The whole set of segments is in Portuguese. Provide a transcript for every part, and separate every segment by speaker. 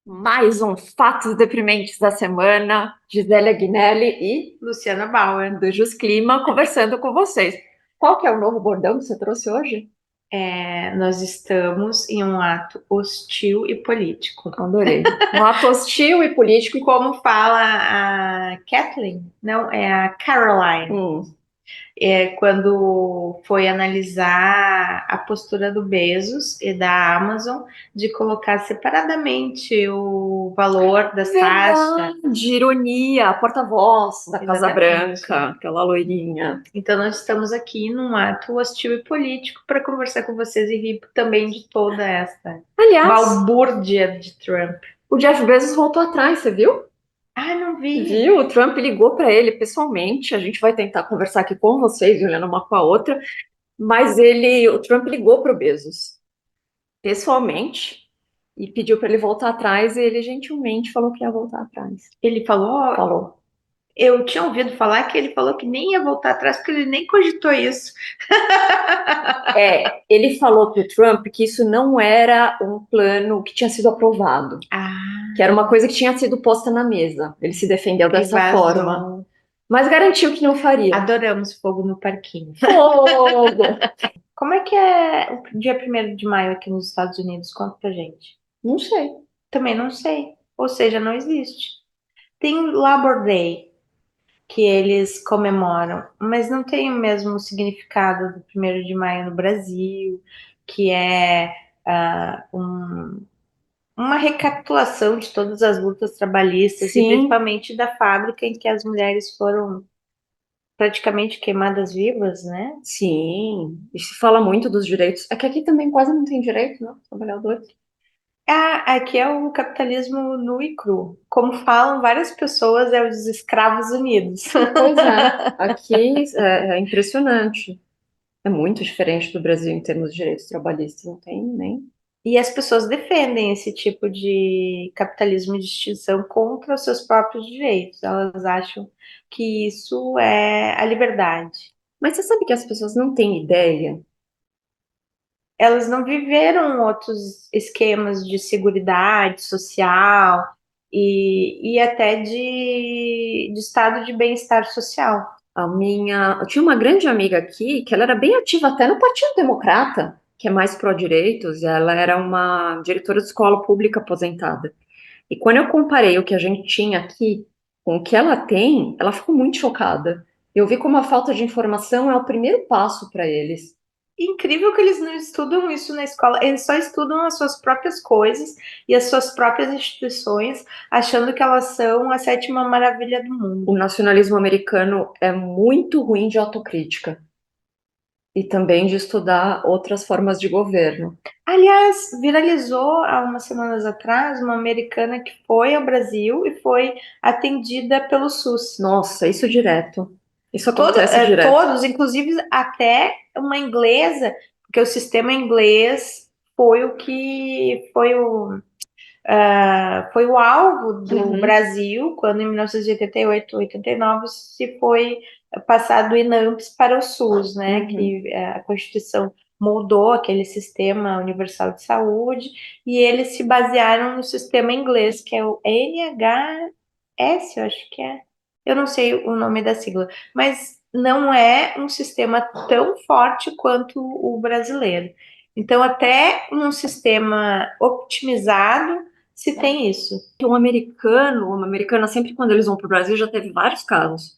Speaker 1: Mais um Fatos Deprimentes da Semana. Gisele Agnelli e
Speaker 2: Luciana Bauer.
Speaker 1: do Jus Clima conversando com vocês. Qual que é o novo bordão que você trouxe hoje?
Speaker 2: Nós estamos em um ato hostil e político.
Speaker 1: Adorei. Um ato hostil e político.
Speaker 2: Como fala a Kathleen, não, é a Caroline, quando foi analisar a postura do Bezos e da Amazon de colocar separadamente o valor das taxas.
Speaker 1: Verdade, ironia, a porta-voz da Casa
Speaker 2: Exatamente.
Speaker 1: Branca, aquela loirinha.
Speaker 2: Então, nós estamos aqui num ato hostil e político para conversar com vocês e rir também de toda essa
Speaker 1: Aliás,
Speaker 2: balbúrdia de Trump.
Speaker 1: o Jeff Bezos voltou atrás, você viu?
Speaker 2: Ah, não vi.
Speaker 1: Viu? O Trump ligou para ele pessoalmente. A gente vai tentar conversar aqui com vocês, olhando uma com a outra. Mas o Trump ligou para o Bezos pessoalmente e pediu para ele voltar atrás e ele gentilmente falou que ia voltar atrás.
Speaker 2: Ele falou,
Speaker 1: Falou.
Speaker 2: eu tinha ouvido falar que ele falou que nem ia voltar atrás porque ele nem cogitou isso.
Speaker 1: Ele falou para o Trump que isso não era um plano que tinha sido aprovado, que era uma coisa que tinha sido posta na mesa. Ele se defendeu dessa forma, mas garantiu que não faria.
Speaker 2: Adoramos fogo no parquinho.
Speaker 1: Fogo!
Speaker 2: Como é que é o dia 1º de maio aqui nos Estados Unidos? Conta pra gente.
Speaker 1: Não sei.
Speaker 2: Também não sei. Ou seja, não existe. Tem Labor Day, que eles comemoram, mas não tem o mesmo significado do 1º de maio no Brasil, que é uma recapitulação de todas as lutas trabalhistas, e
Speaker 1: Sim.
Speaker 2: principalmente da fábrica em que as mulheres foram praticamente queimadas vivas, né?
Speaker 1: Sim, e se fala muito dos direitos. É que aqui também quase não tem direito, né? Trabalhadores.
Speaker 2: Aqui é o capitalismo nu e cru. Como falam várias pessoas, é os escravos unidos.
Speaker 1: Pois é, aqui é impressionante. É muito diferente do Brasil em termos de direitos trabalhistas, não tem nem.
Speaker 2: E as pessoas defendem esse tipo de capitalismo de extinção contra os seus próprios direitos. Elas acham que isso é a liberdade.
Speaker 1: Mas você sabe que as pessoas não têm ideia?
Speaker 2: Elas não viveram outros esquemas de seguridade social e até de estado de bem-estar social.
Speaker 1: Eu tinha uma grande amiga aqui que ela era bem ativa até no Partido Democrata, que é mais pró-direitos, e ela era uma diretora de escola pública aposentada. E quando eu comparei o que a gente tinha aqui com o que ela tem, ela ficou muito chocada. Eu vi como a falta de informação é o primeiro passo para eles.
Speaker 2: Incrível que eles não estudam isso na escola, eles só estudam as suas próprias coisas e as suas próprias instituições, achando que elas são a sétima maravilha do mundo.
Speaker 1: O nacionalismo americano é muito ruim de autocrítica e também de estudar outras formas de governo.
Speaker 2: Aliás, viralizou há umas semanas atrás uma americana que foi ao Brasil e foi atendida pelo SUS.
Speaker 1: Nossa, isso direto. Isso acontece direto.
Speaker 2: Todos, inclusive até uma inglesa, porque o sistema inglês foi o que foi o alvo do Brasil, quando em 1988, 89 se foi passado o INAMPS para o SUS, né? Que a Constituição moldou aquele sistema universal de saúde e eles se basearam no sistema inglês, que é o NHS, eu acho que é. Eu não sei o nome da sigla, mas não é um sistema tão forte quanto o brasileiro. Então, até num sistema optimizado, se tem isso.
Speaker 1: Uma americana, sempre quando eles vão para o Brasil, já teve vários casos.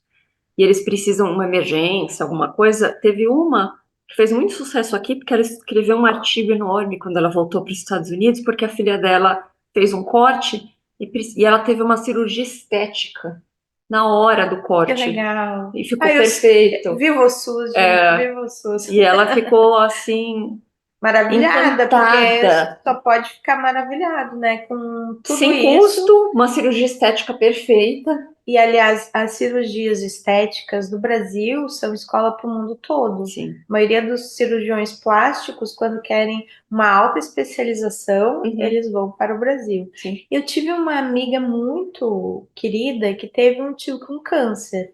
Speaker 1: E eles precisam uma emergência, alguma coisa. Teve uma que fez muito sucesso aqui, porque ela escreveu um artigo enorme quando ela voltou para os Estados Unidos, porque a filha dela fez um corte e ela teve uma cirurgia estética na hora do corte.
Speaker 2: Que legal.
Speaker 1: E ficou perfeito.
Speaker 2: Viva o SUS, gente. Viva o SUS.
Speaker 1: E ela ficou assim,
Speaker 2: maravilhada,
Speaker 1: encantada.
Speaker 2: porque só pode ficar maravilhado, né? Com tudo
Speaker 1: sem
Speaker 2: isso.
Speaker 1: custo, uma cirurgia estética perfeita.
Speaker 2: E, aliás, as cirurgias estéticas do Brasil são escola para o mundo todo.
Speaker 1: Sim.
Speaker 2: A maioria dos cirurgiões plásticos, quando querem uma alta especialização, eles vão para o Brasil.
Speaker 1: Sim.
Speaker 2: Eu tive uma amiga muito querida que teve um tio com câncer.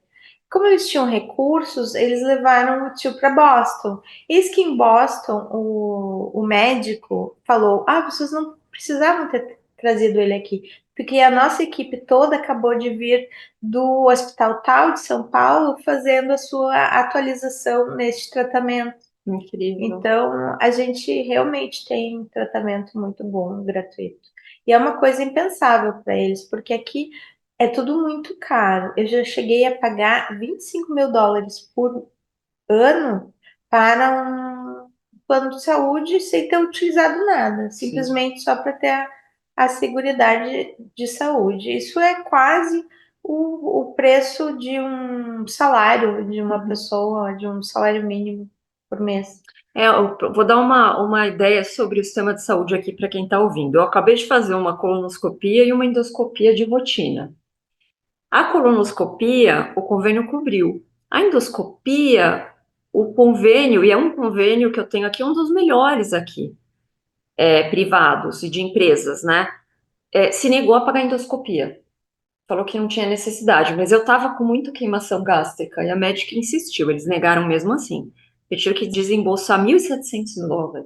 Speaker 2: Como eles tinham recursos, eles levaram o tio para Boston. Eis que em Boston, o médico falou: Ah, vocês não precisavam ter trazido ele aqui, porque a nossa equipe toda acabou de vir do Hospital Tal de São Paulo fazendo a sua atualização neste tratamento.
Speaker 1: Incrível.
Speaker 2: Então, a gente realmente tem um tratamento muito bom, gratuito. E é uma coisa impensável para eles, porque aqui é tudo muito caro. Eu já cheguei a pagar US$ 25.000 por ano para um plano de saúde sem ter utilizado nada,
Speaker 1: Sim.
Speaker 2: simplesmente só para ter a seguridade de saúde. Isso é quase o preço de um salário de uma
Speaker 1: Uhum.
Speaker 2: pessoa, de um salário mínimo por mês.
Speaker 1: Eu vou dar uma ideia sobre o sistema de saúde aqui para quem está ouvindo. Eu acabei de fazer uma colonoscopia e uma endoscopia de rotina. A colonoscopia, o convênio cobriu. A endoscopia, o convênio, e é um convênio que eu tenho aqui, um dos melhores aqui, privados e de empresas, né? Se negou a pagar a endoscopia. Falou que não tinha necessidade, mas eu estava com muita queimação gástrica e a médica insistiu, eles negaram mesmo assim. Eu tive que desembolsar US$ 1.700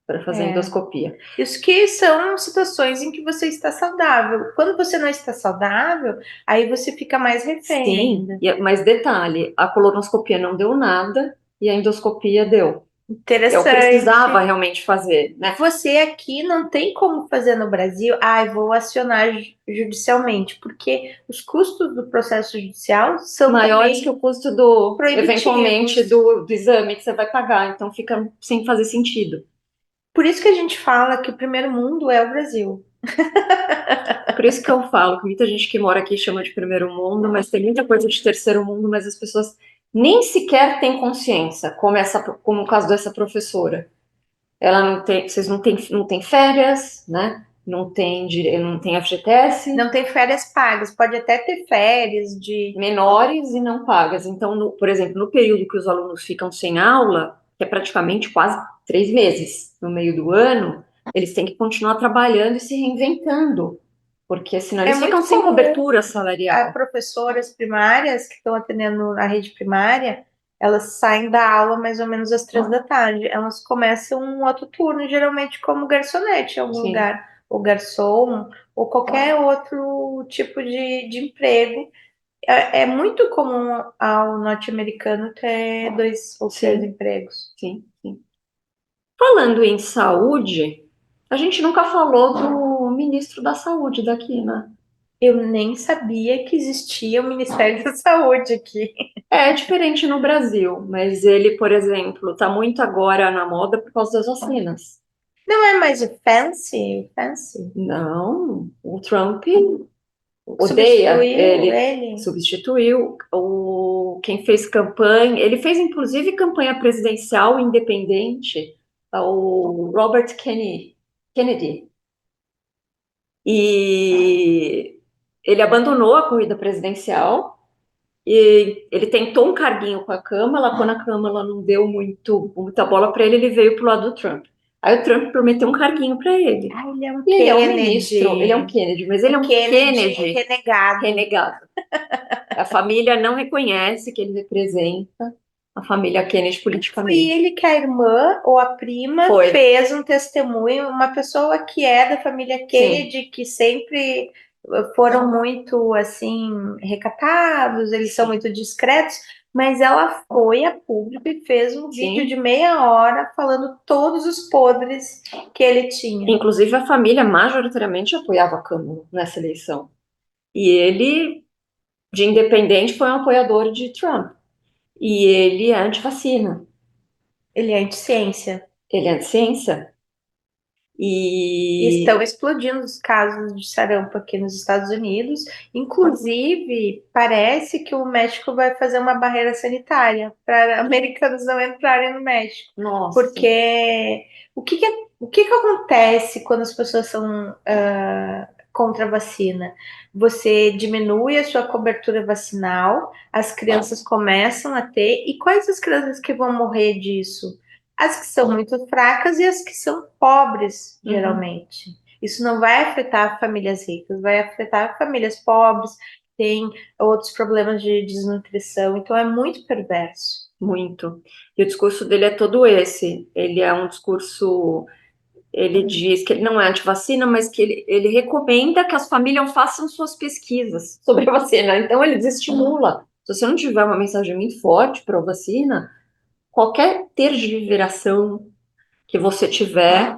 Speaker 1: para fazer a
Speaker 2: É.
Speaker 1: endoscopia.
Speaker 2: Isso que são situações em que você está saudável. Quando você não está saudável, aí você fica mais refém
Speaker 1: Sim,
Speaker 2: ainda.
Speaker 1: mas detalhe, a colonoscopia não deu nada e a endoscopia deu. Eu precisava
Speaker 2: Interessante.
Speaker 1: realmente fazer, né?
Speaker 2: Você aqui não tem como fazer no Brasil, vou acionar judicialmente, porque os custos do processo judicial são
Speaker 1: Maiores que
Speaker 2: também
Speaker 1: o custo do, eventualmente,
Speaker 2: proibitivos.
Speaker 1: do exame que você vai pagar, então fica sem fazer sentido.
Speaker 2: Por isso que a gente fala que o primeiro mundo é o Brasil.
Speaker 1: Por isso que eu falo que muita gente que mora aqui chama de primeiro mundo, mas tem muita coisa de terceiro mundo, mas as pessoas nem sequer têm consciência, como o caso dessa professora. Ela não tem, vocês não têm férias, né? Não tem FGTS,
Speaker 2: Não tem férias pagas, pode até ter férias de.
Speaker 1: menores e não pagas. Então, por exemplo, no período que os alunos ficam sem aula, que é praticamente quase 3 meses no meio do ano, eles têm que continuar trabalhando e se reinventando, porque senão
Speaker 2: É
Speaker 1: eles ficam
Speaker 2: muito
Speaker 1: sem
Speaker 2: comum
Speaker 1: cobertura
Speaker 2: as
Speaker 1: salarial.
Speaker 2: professoras primárias que estão atendendo na rede primária, elas saem da aula mais ou menos às 3 da tarde. Elas começam um outro turno, geralmente como garçonete em algum
Speaker 1: Sim,
Speaker 2: lugar, ou garçom, ou qualquer outro tipo de emprego. É muito comum ao norte-americano ter 2 ou 3
Speaker 1: sim,
Speaker 2: empregos.
Speaker 1: sim, sim. Falando em saúde, a gente nunca falou do ministro da Saúde daqui, né?
Speaker 2: Eu nem sabia que existia o Ministério da Saúde aqui.
Speaker 1: É diferente no Brasil, mas ele, por exemplo, está muito agora na moda por causa das vacinas.
Speaker 2: Não é mais o Fancy? Fancy?
Speaker 1: Não, o Trump odeia,
Speaker 2: Substituiu
Speaker 1: ele
Speaker 2: ele?
Speaker 1: substituiu quem fez campanha, ele fez inclusive campanha presidencial independente, o Robert Kennedy, e ele abandonou a corrida presidencial. E ele tentou um carguinho com a Câmara, quando a Câmara não deu muita bola para ele, ele veio pro lado do Trump. Aí o Trump prometeu um carguinho para ele.
Speaker 2: Ele é um
Speaker 1: E ele é um ministro, ele é um
Speaker 2: Kennedy.
Speaker 1: Kennedy, mas ele é
Speaker 2: Um
Speaker 1: um
Speaker 2: Kennedy
Speaker 1: Kennedy
Speaker 2: renegado.
Speaker 1: renegado. A família não reconhece que ele representa a família Kennedy
Speaker 2: Foi
Speaker 1: politicamente.
Speaker 2: ele que a irmã ou a prima
Speaker 1: Foi,
Speaker 2: fez um testemunho, uma pessoa que é da família
Speaker 1: sim,
Speaker 2: Kennedy, que sempre foram muito assim recatados, eles são
Speaker 1: sim,
Speaker 2: muito discretos, mas ela foi a público e fez um vídeo de
Speaker 1: sim.
Speaker 2: meia hora falando todos os podres que ele tinha.
Speaker 1: Inclusive a família majoritariamente apoiava a Câmara nessa eleição. E ele, de independente, foi um apoiador de Trump. E ele é antivacina,
Speaker 2: Ele é anti-ciência.
Speaker 1: ele é anti-ciência.
Speaker 2: Estão
Speaker 1: E,
Speaker 2: explodindo os casos de sarampo aqui nos Estados Unidos. Inclusive, parece que o México vai fazer uma barreira sanitária para americanos não entrarem no México.
Speaker 1: nossa,
Speaker 2: Porque o que que acontece quando as pessoas são contra a vacina? Você diminui a sua cobertura vacinal, as crianças começam a ter, e quais as crianças que vão morrer disso? As que são muito fracas e as que são pobres,
Speaker 1: uhum,
Speaker 2: geralmente. Isso não vai afetar famílias ricas, vai afetar famílias pobres. tem outros problemas de desnutrição. Então, é muito perverso.
Speaker 1: Muito. E o discurso dele é todo esse. Ele é um discurso. Ele diz que ele não é anti-vacina, mas que ele recomenda que as famílias façam suas pesquisas sobre a vacina. Então, ele desestimula. Se você não tiver uma mensagem muito forte para a vacina, qualquer tergiversão que você tiver,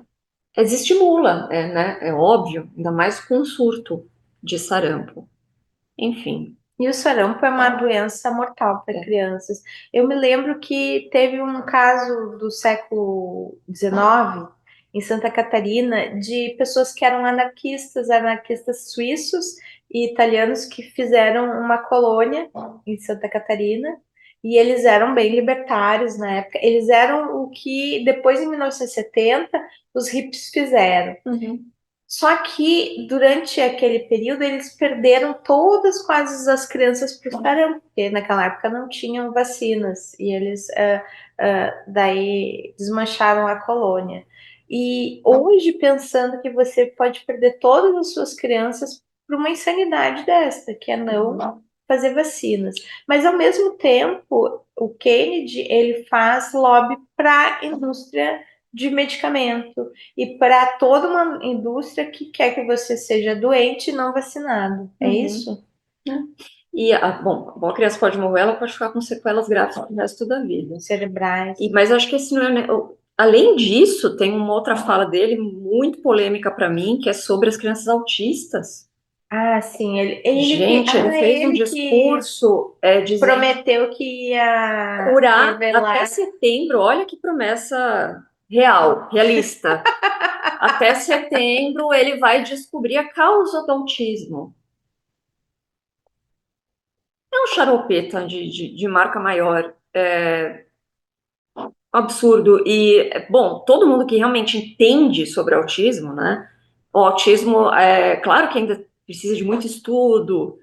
Speaker 1: desestimula, né? É óbvio, ainda mais com um surto de sarampo. Enfim.
Speaker 2: E o sarampo é uma doença mortal para crianças. Eu me lembro que teve um caso do século XIX, em Santa Catarina, de pessoas que eram anarquistas suíços e italianos que fizeram uma colônia em Santa Catarina. E eles eram bem libertários na época. Eles eram o que depois, em 1970, os hippies fizeram.
Speaker 1: Uhum.
Speaker 2: Só que durante aquele período eles perderam todas quase as crianças para o sarampo, porque naquela época não tinham vacinas e eles daí desmancharam a colônia. E hoje pensando que você pode perder todas as suas crianças por uma insanidade dessa, que é não fazer vacinas. Mas ao mesmo tempo, o Kennedy ele faz lobby para a indústria de medicamento e para toda uma indústria que quer que você seja doente e não vacinado. É isso?
Speaker 1: E, bom, a criança pode morrer, ela pode ficar com sequelas graves pro resto da vida.
Speaker 2: Cerebrais.
Speaker 1: Mas acho que esse não é. Além disso, tem uma outra fala dele muito polêmica para mim, que é sobre as crianças autistas.
Speaker 2: Ah, sim.
Speaker 1: Gente, ele fez um discurso dizendo
Speaker 2: prometeu que ia
Speaker 1: curar
Speaker 2: revelar.
Speaker 1: até setembro. Olha que promessa real, realista. Até setembro ele vai descobrir a causa do autismo. É um xaropeta de marca maior. Absurdo. E, bom, todo mundo que realmente entende sobre autismo, né? O autismo, claro que ainda precisa de muito estudo,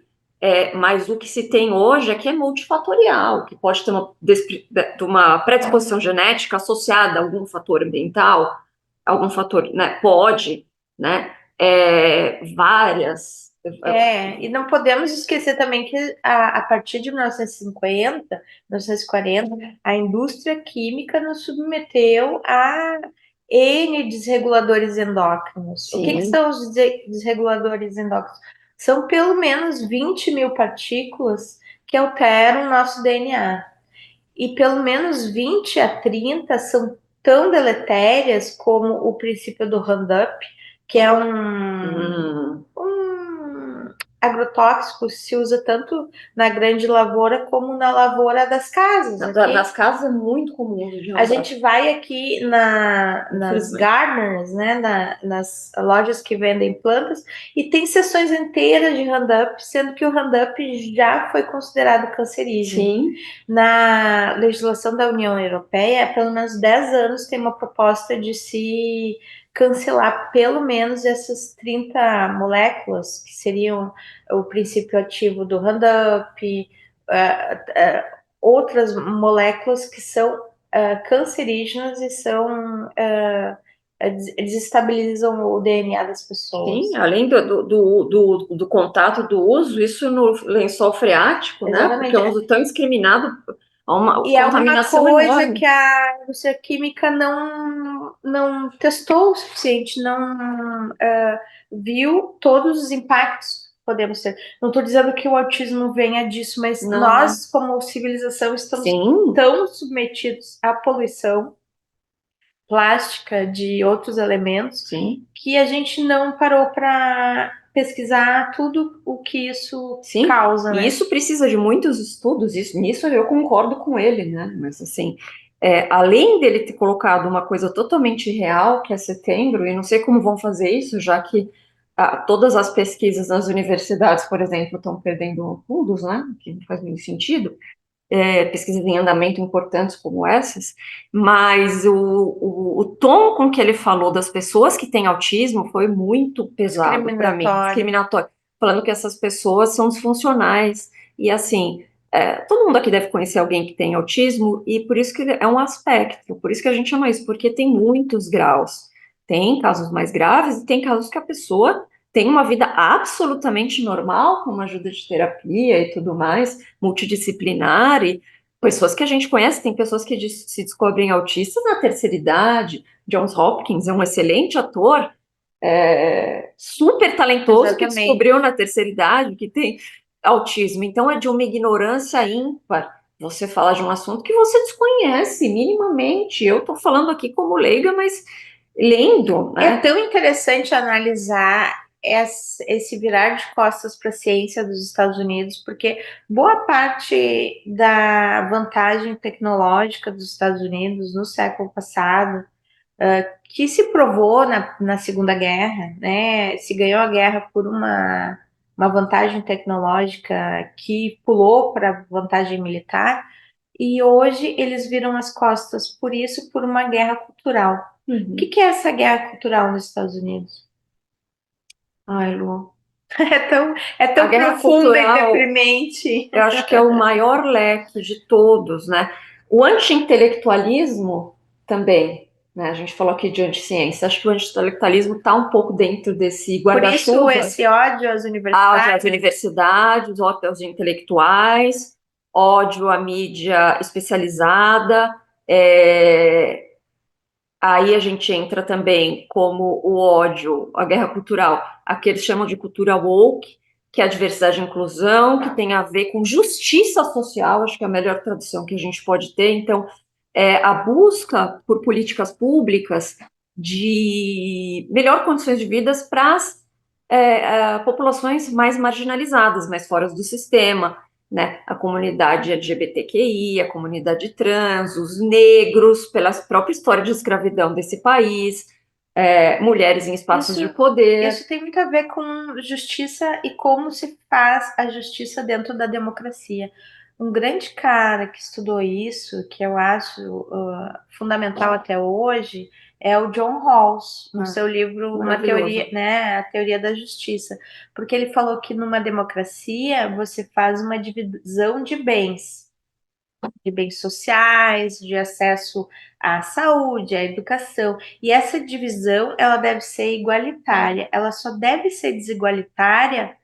Speaker 1: mas o que se tem hoje é que é multifatorial, que pode ter uma predisposição genética associada a algum fator ambiental, algum fator, né? Pode, né? Várias.
Speaker 2: E não podemos esquecer também que a partir de 1950, 1940, a indústria química nos submeteu a N desreguladores endócrinos.
Speaker 1: Sim.
Speaker 2: O que são os desreguladores endócrinos? São pelo menos 20 mil partículas que alteram o nosso DNA. E pelo menos 20 a 30 são tão deletérias como o princípio do Roundup, que é um agrotóxico, se usa tanto na grande lavoura como na lavoura das casas.
Speaker 1: Nas casas é muito comum.
Speaker 2: A gente vai aqui nas gardeners, né, nas lojas que vendem plantas, e tem seções inteiras de Roundup, sendo que o Roundup já foi considerado cancerígeno.
Speaker 1: Sim.
Speaker 2: Na legislação da União Europeia, há pelo menos 10 anos tem uma proposta de se cancelar pelo menos essas 30 moléculas, que seriam o princípio ativo do Roundup, outras moléculas que são cancerígenas e desestabilizam o DNA das pessoas.
Speaker 1: Sim, além do contato do uso, isso no lençol freático,
Speaker 2: exatamente,
Speaker 1: né? Porque é um uso tão indiscriminado, uma
Speaker 2: e
Speaker 1: contaminação
Speaker 2: é uma coisa
Speaker 1: enorme.
Speaker 2: que a indústria química não testou o suficiente, não viu todos os impactos que podemos ter. Não estou dizendo que o autismo venha disso, mas nós, como civilização, estamos tão submetidos à poluição plástica de outros elementos que a gente não parou para pesquisar tudo o que isso causa.
Speaker 1: E isso precisa de muitos estudos, nisso eu concordo com ele, né? Mas assim, além dele ter colocado uma coisa totalmente real, que é setembro, e não sei como vão fazer isso, já que todas as pesquisas nas universidades, por exemplo, estão perdendo fundos, né? Que não faz nenhum sentido. Pesquisas em andamento importantes como essas, mas o tom com que ele falou das pessoas que têm autismo foi muito pesado para mim, discriminatório, falando que essas pessoas são disfuncionais, e assim, todo mundo aqui deve conhecer alguém que tem autismo, e por isso que é um aspecto, por isso que a gente chama isso, porque tem muitos graus, tem casos mais graves, e tem casos que a pessoa têm uma vida absolutamente normal, com uma ajuda de terapia e tudo mais, multidisciplinar, e pessoas que a gente conhece, tem pessoas que se descobrem autistas na terceira idade. Johns Hopkins é um excelente ator, super talentoso, que
Speaker 2: Exatamente.
Speaker 1: descobriu na terceira idade que tem autismo. Então é de uma ignorância ímpar você fala de um assunto que você desconhece minimamente. Eu estou falando aqui como leiga, mas lendo,
Speaker 2: É
Speaker 1: né?
Speaker 2: tão interessante analisar esse virar de costas para a ciência dos Estados Unidos, porque boa parte da vantagem tecnológica dos Estados Unidos no século passado, que se provou na Segunda Guerra, né? Se ganhou a guerra por uma vantagem tecnológica que pulou para a vantagem militar, e hoje eles viram as costas por isso, por uma guerra cultural. O
Speaker 1: Uhum.
Speaker 2: que é essa guerra cultural nos Estados Unidos?
Speaker 1: Ai, Lu.
Speaker 2: É
Speaker 1: A
Speaker 2: tão
Speaker 1: guerra
Speaker 2: profunda e
Speaker 1: cultural,
Speaker 2: deprimente.
Speaker 1: eu acho que é o maior leque de todos, né? O anti-intelectualismo também, né? A gente falou aqui de anti-ciência. Acho que o anti-intelectualismo está um pouco dentro desse
Speaker 2: Por isso,
Speaker 1: guarda-chuva
Speaker 2: esse ódio às
Speaker 1: às
Speaker 2: universidades.
Speaker 1: universidades, ódio aos intelectuais, ódio à mídia especializada. é, Aí a gente entra também como o ódio, a guerra cultural, a que eles chamam de cultura woke, que é a diversidade e inclusão, que tem a ver com justiça social, acho que é a melhor tradução que a gente pode ter. Então, a busca por políticas públicas de melhor condições de vida para as populações mais marginalizadas, mais fora do sistema, né? A comunidade LGBTQI, a comunidade trans, os negros, pela própria história de escravidão desse país, mulheres em espaços
Speaker 2: Isso,
Speaker 1: de poder.
Speaker 2: isso tem muito a ver com justiça e como se faz a justiça dentro da democracia. Um grande cara que estudou isso, que eu acho fundamental até hoje, é o John Rawls, no
Speaker 1: Ah,
Speaker 2: seu livro Uma Teoria,
Speaker 1: maravilhoso.
Speaker 2: né, a Teoria da Justiça, porque ele falou que numa democracia você faz uma divisão de bens sociais, de acesso à saúde, à educação. E essa divisão, ela deve ser igualitária. Ela só deve ser desigualitária,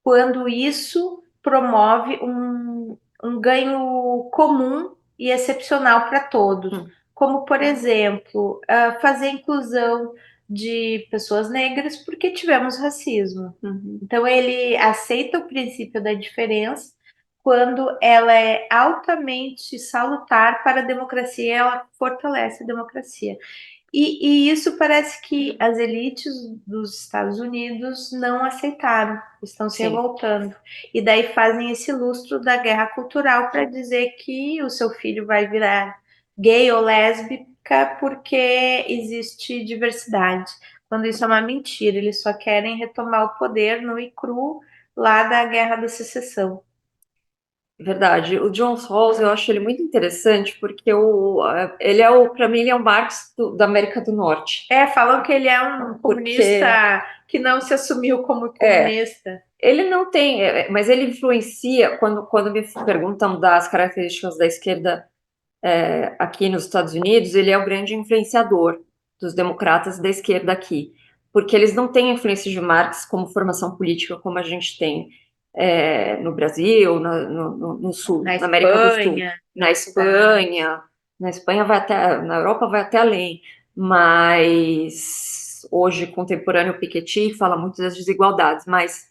Speaker 2: quando isso promove um ganho comum e excepcional para todos.
Speaker 1: Hum,
Speaker 2: Como, por exemplo, fazer inclusão de pessoas negras porque tivemos racismo.
Speaker 1: uhum.
Speaker 2: Então, ele aceita o princípio da diferença quando ela é altamente salutar para a democracia, ela fortalece a democracia. E isso parece que as elites dos Estados Unidos não aceitaram, estão se
Speaker 1: Sim.
Speaker 2: revoltando. E daí fazem esse lustro da guerra cultural para dizer que o seu filho vai virar gay ou lésbica porque existe diversidade. Quando isso é uma mentira, eles só querem retomar o poder nu e cru lá da Guerra da Secessão.
Speaker 1: Verdade. O John Rawls, eu acho ele muito interessante porque para mim, ele é um Marx da América do Norte.
Speaker 2: Falam que ele é um comunista
Speaker 1: Porque,
Speaker 2: que não se assumiu como
Speaker 1: é,
Speaker 2: comunista.
Speaker 1: ele não tem, mas ele influencia, quando me perguntam das características da esquerda aqui nos Estados Unidos, ele é o grande influenciador dos democratas da esquerda aqui, porque eles não têm a influência de Marx como formação política como a gente tem no Brasil, no Sul,
Speaker 2: Na
Speaker 1: na América do Sul,
Speaker 2: Espanha, em
Speaker 1: na
Speaker 2: outros lugares.
Speaker 1: Espanha, na Espanha vai até, na Europa vai até além, mas hoje contemporâneo o Piketty fala muito das desigualdades, mas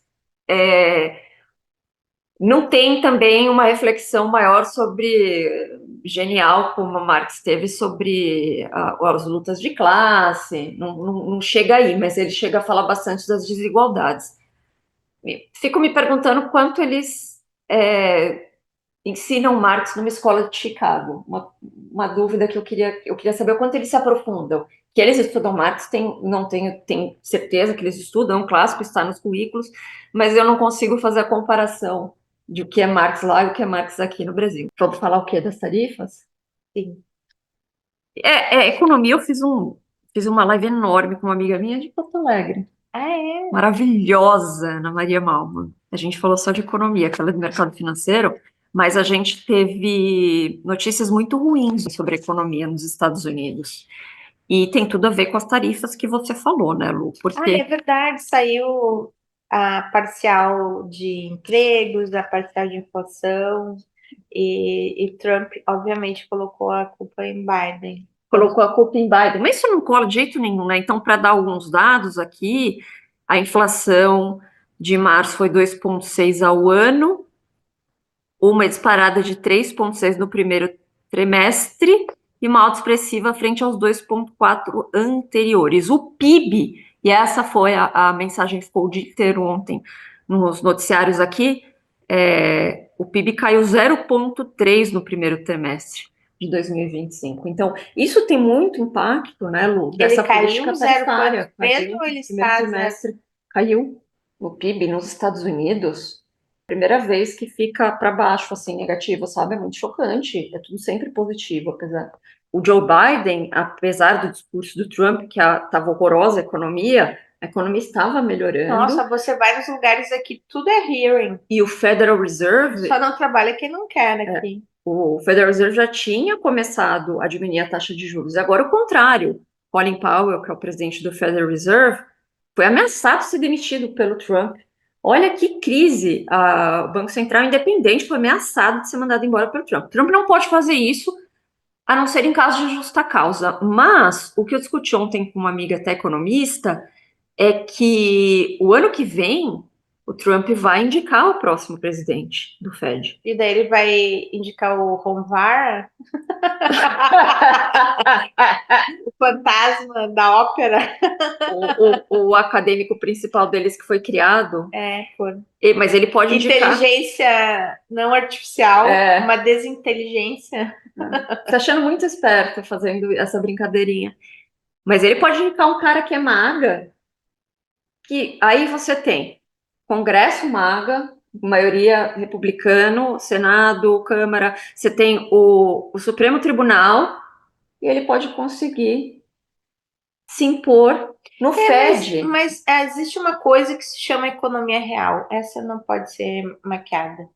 Speaker 1: é, não tem também uma reflexão maior sobre, genial como Marx teve sobre as lutas de classe, não chega aí, mas ele chega a falar bastante das desigualdades. Fico me perguntando quanto eles ensinam Marx numa escola de Chicago. Uma dúvida que eu queria saber o quanto eles se aprofundam. Que eles estudam Marx, não tenho certeza que eles estudam, é um clássico, está nos currículos, mas eu não consigo fazer a comparação de o que é Marx lá e o que é Marx aqui no Brasil. Vamos falar o quê? Das tarifas?
Speaker 2: Sim.
Speaker 1: Economia, eu fiz uma live enorme com uma amiga minha de Porto Alegre.
Speaker 2: Ah, é?
Speaker 1: Maravilhosa, Ana Maria Malman. A gente falou só de economia, aquela do mercado financeiro, mas a gente teve notícias muito ruins sobre a economia nos Estados Unidos. E tem tudo a ver com as tarifas que você falou, né, Lu?
Speaker 2: Ah, é
Speaker 1: Porque
Speaker 2: verdade, saiu a parcial de empregos, a parcial de inflação, e Trump, obviamente, colocou a culpa em Biden.
Speaker 1: colocou a culpa em Biden, mas isso não cola de jeito nenhum, né? Então, para dar alguns dados aqui, a inflação de março foi 2,6 ao ano, uma disparada de 3,6 no primeiro trimestre e uma alta expressiva frente aos 2,4 anteriores. O PIB, e essa foi a mensagem que ficou o dia inteiro ontem nos noticiários aqui, o PIB caiu 0,3 no primeiro trimestre de 2025. Então, isso tem muito impacto, né, Lu,
Speaker 2: Ele
Speaker 1: dessa
Speaker 2: caiu
Speaker 1: política tarifária.
Speaker 2: 0,3
Speaker 1: Caiu
Speaker 2: ou
Speaker 1: no
Speaker 2: ele
Speaker 1: primeiro
Speaker 2: está zero?
Speaker 1: trimestre, caiu o PIB nos Estados Unidos. Primeira vez que fica para baixo, assim, negativo, sabe? É muito chocante. É tudo sempre positivo, apesar. O Joe Biden, apesar do discurso do Trump, que estava horrorosa a economia estava melhorando.
Speaker 2: Nossa, você vai nos lugares aqui, tudo é hearing.
Speaker 1: E o Federal Reserve,
Speaker 2: Só não trabalha quem não quer aqui.
Speaker 1: o Federal Reserve já tinha começado a diminuir a taxa de juros. Agora, o contrário. Colin Powell, que é o presidente do Federal Reserve, foi ameaçado de ser demitido pelo Trump. Olha que crise. O Banco Central Independente foi ameaçado de ser mandado embora pelo Trump. Trump não pode fazer isso, a não ser em caso de justa causa. Mas o que eu discuti ontem com uma amiga até economista é que o ano que vem o Trump vai indicar o próximo presidente do Fed.
Speaker 2: E daí ele vai indicar o Ronvar, o fantasma da ópera.
Speaker 1: O acadêmico principal deles que foi criado,
Speaker 2: Por
Speaker 1: mas ele pode indicar.
Speaker 2: inteligência não artificial, uma desinteligência.
Speaker 1: Tá achando muito esperto fazendo essa brincadeirinha. Mas ele pode indicar um cara que é maga, que aí você tem Congresso maga, maioria republicano, Senado, Câmara, você tem o Supremo Tribunal, e ele pode conseguir se impor no Fed.
Speaker 2: Mas existe uma coisa que se chama economia real. Essa não pode ser maquiada.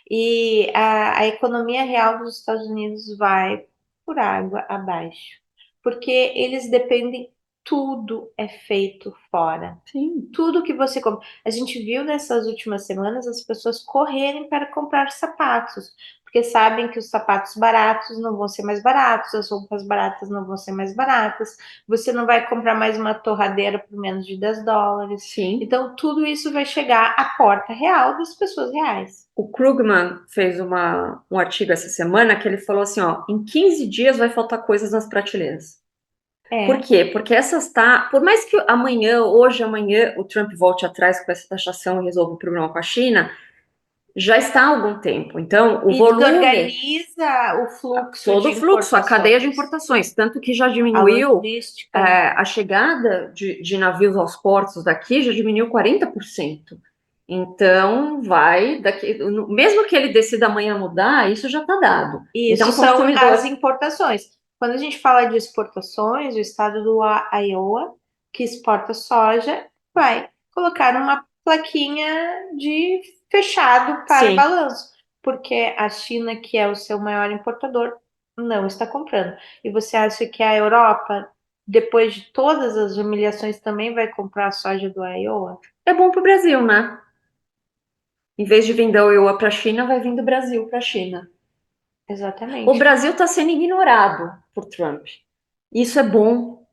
Speaker 2: E a economia real dos Estados Unidos vai por água abaixo, porque eles dependem, tudo é feito fora.
Speaker 1: Sim.
Speaker 2: Tudo que você compra. A gente viu nessas últimas semanas as pessoas correrem para comprar sapatos, porque sabem que os sapatos baratos não vão ser mais baratos, as roupas baratas não vão ser mais baratas, você não vai comprar mais uma torradeira por menos de US$ 10.
Speaker 1: Sim.
Speaker 2: Então, tudo isso vai chegar à porta real das pessoas reais.
Speaker 1: O Krugman fez um artigo essa semana que ele falou assim, ó, em 15 dias vai faltar coisas nas prateleiras. Por quê? Porque por mais que amanhã, o Trump volte atrás com essa taxação e resolva o problema com a China, já está há algum tempo. Então, o volume,
Speaker 2: desorganiza o fluxo
Speaker 1: todo
Speaker 2: de
Speaker 1: o fluxo, a cadeia de
Speaker 2: importações.
Speaker 1: importações, tanto que já
Speaker 2: A
Speaker 1: diminuiu
Speaker 2: logística.
Speaker 1: a chegada de navios aos portos daqui, já diminuiu 40%. Então, mesmo que ele decida amanhã mudar, isso já está dado.
Speaker 2: E
Speaker 1: Então,
Speaker 2: isso
Speaker 1: o
Speaker 2: são
Speaker 1: consumidor.
Speaker 2: as importações. Quando a gente fala de exportações, o estado do Iowa, que exporta soja, vai colocar uma plaquinha de fechado para
Speaker 1: Sim.
Speaker 2: balanço, porque a China, que é o seu maior importador, não está comprando. E você acha que a Europa, depois de todas as humilhações, também vai comprar a soja do Iowa?
Speaker 1: É bom para o Brasil, né? Em vez de vir da Iowa para a China, vai vir do Brasil para a China. O
Speaker 2: Exatamente.
Speaker 1: Brasil está sendo ignorado por Trump. Isso é bom.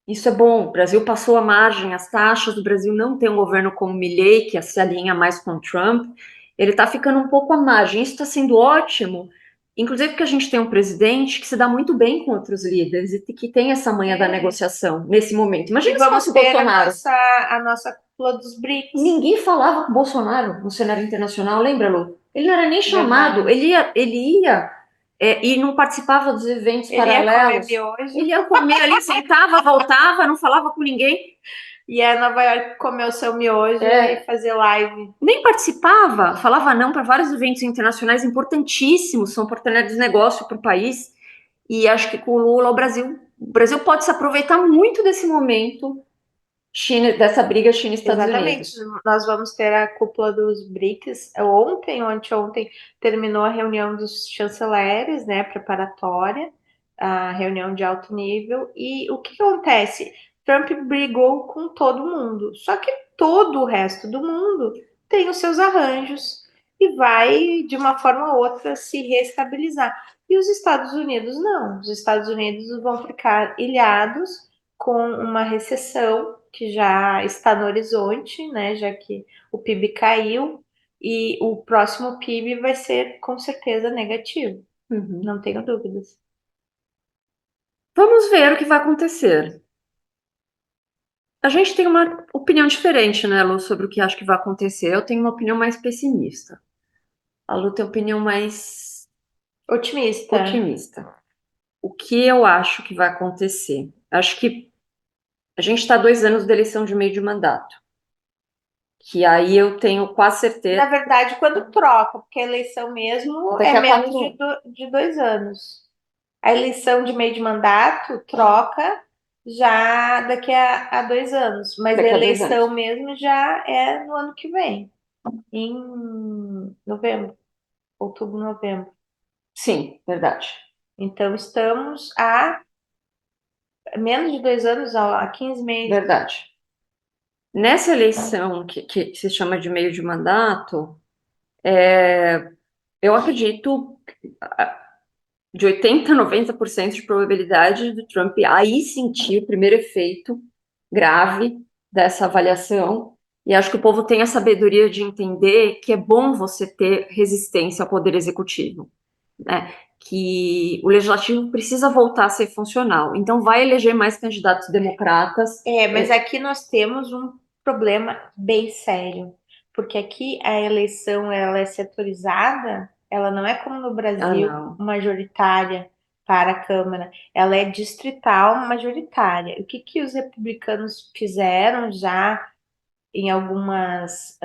Speaker 1: Isso é bom. O Brasil passou a margem, as taxas. O Brasil não tem um governo como Milei, que se alinha mais com Trump. Ele está ficando um pouco à margem. Isso está sendo ótimo. Inclusive porque a gente tem um presidente que se dá muito bem com outros líderes e que tem essa manha da negociação nesse momento. Imagina
Speaker 2: E
Speaker 1: se
Speaker 2: vamos
Speaker 1: fosse o
Speaker 2: ter
Speaker 1: Bolsonaro.
Speaker 2: a nossa cúpula dos BRICS.
Speaker 1: Ninguém falava com o Bolsonaro no cenário internacional, lembra, Lu? Ele não era nem chamado. Ele ia e não participava dos eventos paralelos. Ele ia comer ali, sentava, voltava, não falava com ninguém.
Speaker 2: E a Nova York comer o seu miojo e fazer live.
Speaker 1: Nem participava, falava não para vários eventos internacionais importantíssimos, são oportunidades de negócio para o país. E acho que com o Lula, o Brasil pode se aproveitar muito desse momento dessa briga China-Estados Unidos.
Speaker 2: Exatamente. Nós vamos ter a cúpula dos BRICS. Ontem terminou a reunião dos chanceleres, né, preparatória. a reunião de alto nível. E o que acontece? Trump brigou com todo mundo, só que todo o resto do mundo tem os seus arranjos e vai, de uma forma ou outra, se reestabilizar. E os Estados Unidos não. Os Estados Unidos vão ficar ilhados com uma recessão que já está no horizonte, né? Já que o PIB caiu e o próximo PIB vai ser com certeza negativo,
Speaker 1: Uhum.
Speaker 2: não tenho dúvidas.
Speaker 1: Vamos ver o que vai acontecer. A gente tem uma opinião diferente, né, Lu, sobre o que acho que vai acontecer. Eu tenho uma opinião mais pessimista. A Lu tem uma opinião mais
Speaker 2: Otimista.
Speaker 1: otimista. O que eu acho que vai acontecer? Acho que a gente está 2 anos da eleição de meio de mandato. Que aí eu tenho quase certeza.
Speaker 2: Na verdade, quando troca, porque a eleição mesmo
Speaker 1: Daqui
Speaker 2: é
Speaker 1: a
Speaker 2: menos
Speaker 1: 4 anos.
Speaker 2: de 2 anos. A eleição de meio de mandato troca já daqui a 2 anos, mas a
Speaker 1: Daqui a 2 anos.
Speaker 2: eleição mesmo já é no ano que vem, em novembro, outubro, novembro.
Speaker 1: Sim, verdade.
Speaker 2: Então, estamos há menos de 2 anos, há 15 meses.
Speaker 1: Verdade. Nessa eleição que se chama de meio de mandato, eu acredito de 80 a 90% de probabilidade do Trump aí sentir o primeiro efeito grave dessa avaliação. E acho que o povo tem a sabedoria de entender que é bom você ter resistência ao poder executivo, né? Que o legislativo precisa voltar a ser funcional. Então, vai eleger mais candidatos democratas.
Speaker 2: Mas aqui nós temos um problema bem sério, porque aqui a eleição ela é setorizada, ela não é como no
Speaker 1: Ah,
Speaker 2: Brasil,
Speaker 1: não.
Speaker 2: majoritária para a Câmara, ela é distrital majoritária. O que que os republicanos fizeram já em algumas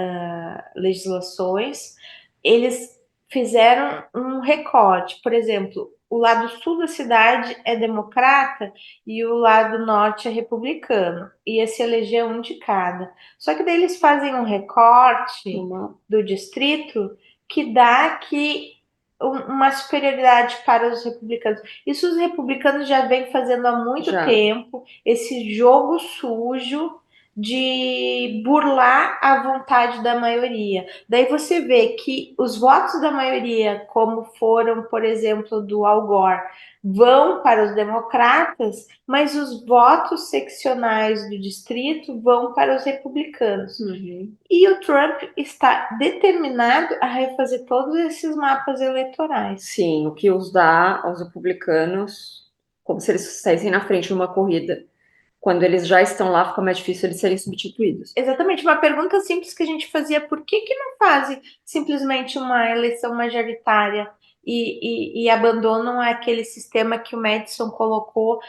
Speaker 2: legislações, eles fizeram um recorte. Por exemplo, o lado sul da cidade é democrata e o lado norte é republicano. Ia se eleger um de cada. Só que daí eles fazem um recorte
Speaker 1: Uma...
Speaker 2: do distrito que dá que uma superioridade para os republicanos. Isso os republicanos já vêm fazendo há muito
Speaker 1: Já.
Speaker 2: tempo, esse jogo sujo de burlar a vontade da maioria. Daí você vê que os votos da maioria, como foram, por exemplo, do Al Gore, vão para os democratas, mas os votos seccionais do distrito vão para os republicanos.
Speaker 1: Uhum.
Speaker 2: E o Trump está determinado a refazer todos esses mapas eleitorais.
Speaker 1: Sim, o que os dá aos republicanos, como se eles saíssem na frente numa corrida. Quando eles já estão lá, fica mais difícil eles serem substituídos.
Speaker 2: Exatamente, uma pergunta simples que a gente fazia: por que que não fazem simplesmente uma eleição majoritária e abandonam aquele sistema que o Madison colocou,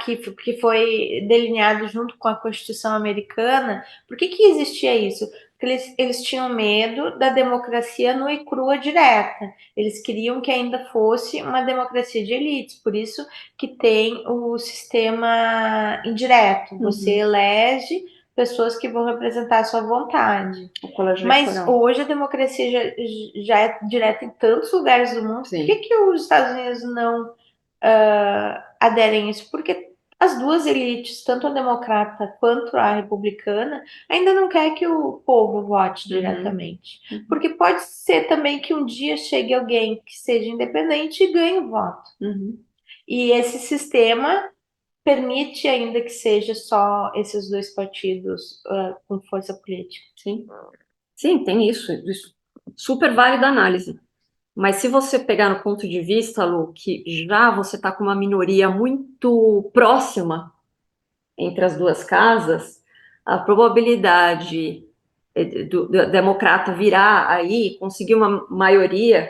Speaker 2: que foi delineado junto com a Constituição americana? Por que que existia isso? Porque eles tinham medo da democracia nua e crua direta. Eles queriam que ainda fosse uma democracia de elites, por isso que tem o sistema indireto. Você elege pessoas que vão representar a sua vontade.
Speaker 1: O colégio
Speaker 2: Mas
Speaker 1: eleitoral.
Speaker 2: hoje a democracia já é direta em tantos lugares do mundo. Por que
Speaker 1: Sim.
Speaker 2: que os Estados Unidos não aderem a isso? Porque as duas elites, tanto a democrata quanto a republicana, ainda não quer que o povo vote diretamente. Porque pode ser também que um dia chegue alguém que seja independente e ganhe o voto.
Speaker 1: Uhum.
Speaker 2: E esse sistema permite ainda que seja só esses dois partidos com força política.
Speaker 1: Sim. Sim, tem isso. Super válida análise. Mas se você pegar no ponto de vista, Lu, que já você está com uma minoria muito próxima entre as duas casas, a probabilidade do democrata virar aí, conseguir uma maioria,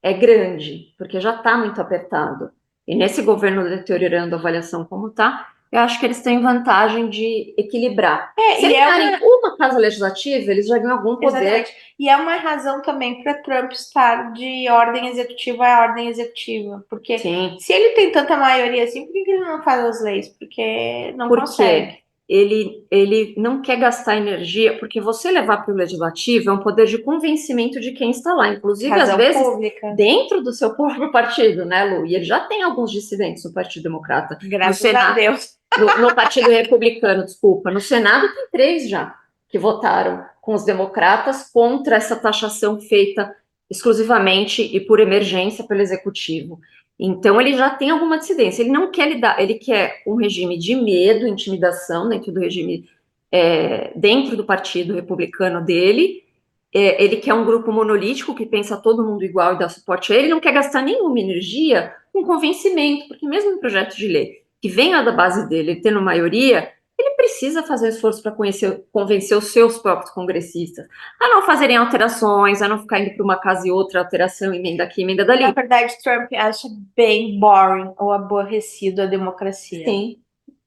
Speaker 1: é grande, porque já está muito apertado. E nesse governo deteriorando a avaliação como está, eu acho que eles têm vantagem de equilibrar. Se
Speaker 2: E
Speaker 1: eles
Speaker 2: é
Speaker 1: ganharem uma casa legislativa, eles já ganham algum poder.
Speaker 2: exatamente. E é uma razão também para Trump estar de ordem executiva a ordem executiva. Porque
Speaker 1: Sim.
Speaker 2: se ele tem tanta maioria assim, por que ele não faz as leis? Porque não
Speaker 1: Por quê?
Speaker 2: consegue.
Speaker 1: ele não quer gastar energia, porque você levar para o legislativo é um poder de convencimento de quem está lá, inclusive às
Speaker 2: Razão
Speaker 1: vezes
Speaker 2: pública.
Speaker 1: dentro do seu próprio partido, né, Lu? E ele já tem alguns dissidentes no Partido Democrata.
Speaker 2: Graças a Deus.
Speaker 1: No Partido Republicano, desculpa. No Senado tem 3 já que votaram com os democratas contra essa taxação feita exclusivamente e por emergência pelo executivo. Então ele já tem alguma dissidência. Ele não quer lidar, ele quer um regime de medo, intimidação dentro do regime, dentro do Partido Republicano dele. Ele quer um grupo monolítico que pensa todo mundo igual e dá suporte a ele. Não quer gastar nenhuma energia com convencimento, porque mesmo um projeto de lei que venha da base dele, ele tendo maioria, ele precisa fazer esforço para convencer os seus próprios congressistas a não fazerem alterações, a não ficar indo para uma casa e outra, alteração, emenda aqui, emenda dali.
Speaker 2: Na verdade, Trump acha bem boring ou aborrecido a democracia.
Speaker 1: Sim,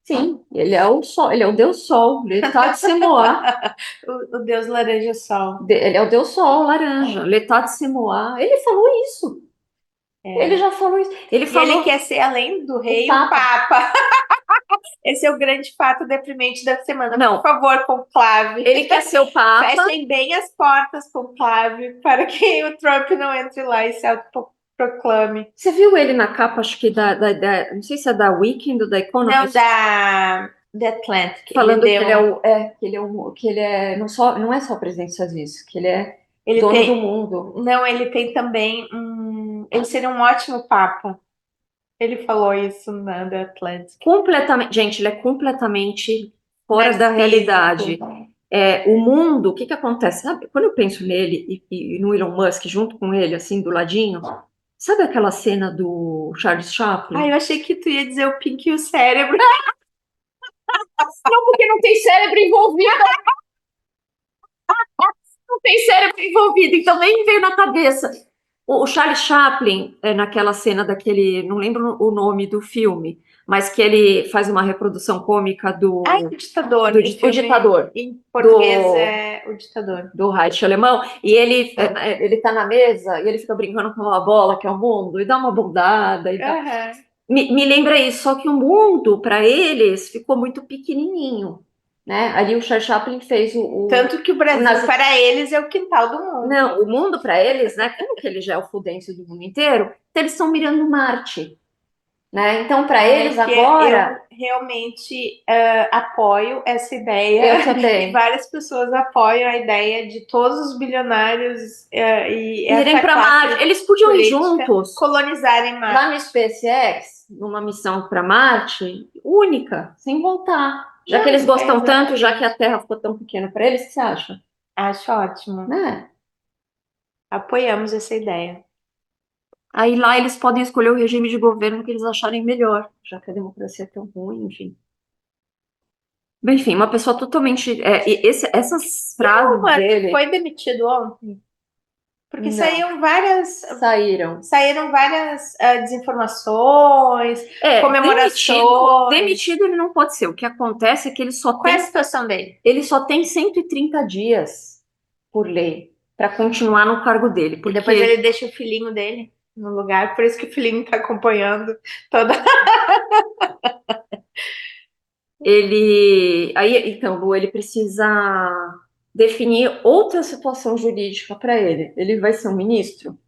Speaker 1: sim, ele é o sol, ele é o Deus Sol, Letá de Semoá.
Speaker 2: O Deus Laranja Sol.
Speaker 1: Ele é o Deus Sol, laranja, Letá de Semoá. Ele falou isso. Ele já falou isso. Ele falou.
Speaker 2: E ele quer ser, além do rei,
Speaker 1: Papa.
Speaker 2: o Papa. Esse é o grande fato deprimente da semana.
Speaker 1: Não.
Speaker 2: Por favor, conclave.
Speaker 1: Ele quer ser o Papa.
Speaker 2: Fechem bem as portas, conclave, para que o Trump não entre lá e se autoproclame.
Speaker 1: Você viu ele na capa, acho que não sei se é da Weekend ou da Economist?
Speaker 2: Não, da The Atlantic.
Speaker 1: Falando que ele é não é só o presidente dos Estados Unidos, que ele é dono do mundo.
Speaker 2: Não, ele tem também ele seria um ótimo Papa. Ele falou isso na The Atlantic.
Speaker 1: Completamente, gente, ele é completamente fora da realidade. O mundo, o que acontece? Sabe, quando eu penso nele e no Elon Musk junto com ele, assim, do ladinho, sabe aquela cena do Charles Chaplin?
Speaker 2: Eu achei que tu ia dizer o Pink e o cérebro.
Speaker 1: Não, porque não tem cérebro envolvido. Não tem cérebro envolvido, então nem me veio na cabeça. O Charles Chaplin, naquela cena daquele, não lembro o nome do filme, mas que ele faz uma reprodução cômica do...
Speaker 2: O Ditador.
Speaker 1: O Ditador.
Speaker 2: Em português é O Ditador.
Speaker 1: Do Reich alemão. E ele tá na mesa e ele fica brincando com uma bola, que é o mundo, e dá uma bundada. E me lembra isso, só que o mundo, para eles, ficou muito pequenininho. Né? Ali o Charles Chaplin fez
Speaker 2: Tanto que o Brasil, para eles, é o quintal do mundo.
Speaker 1: Não, o mundo para eles, né? Como que ele já é o fudêncio do mundo inteiro, então eles estão mirando Marte. Né? Então, para eles agora...
Speaker 2: Eu realmente apoio essa ideia.
Speaker 1: Eu também.
Speaker 2: E várias pessoas apoiam a ideia de todos os bilionários
Speaker 1: irem para Marte. Eles podiam ir juntos.
Speaker 2: Colonizarem Marte.
Speaker 1: Lá no SpaceX, numa missão para Marte, única, sem voltar. Já que eles gostam tanto, já que a Terra ficou tão pequena para eles, o que você acha?
Speaker 2: Acho ótimo.
Speaker 1: Né?
Speaker 2: Apoiamos essa ideia.
Speaker 1: Aí lá eles podem escolher o regime de governo que eles acharem melhor, já que a democracia é tão ruim, enfim. Enfim, uma pessoa totalmente... essas frases dele...
Speaker 2: Foi demitido ontem? Porque
Speaker 1: Não.
Speaker 2: Saíram várias desinformações, comemorações.
Speaker 1: Demitido ele não pode ser. O que acontece é que ele só
Speaker 2: Qual é a situação dele?
Speaker 1: Ele só tem 130 dias por lei para continuar no cargo dele. Porque...
Speaker 2: E depois ele deixa o filhinho dele no lugar, por isso que o filhinho está acompanhando toda...
Speaker 1: Então, Lu, ele precisa definir outra situação jurídica para ele. Ele vai ser um ministro?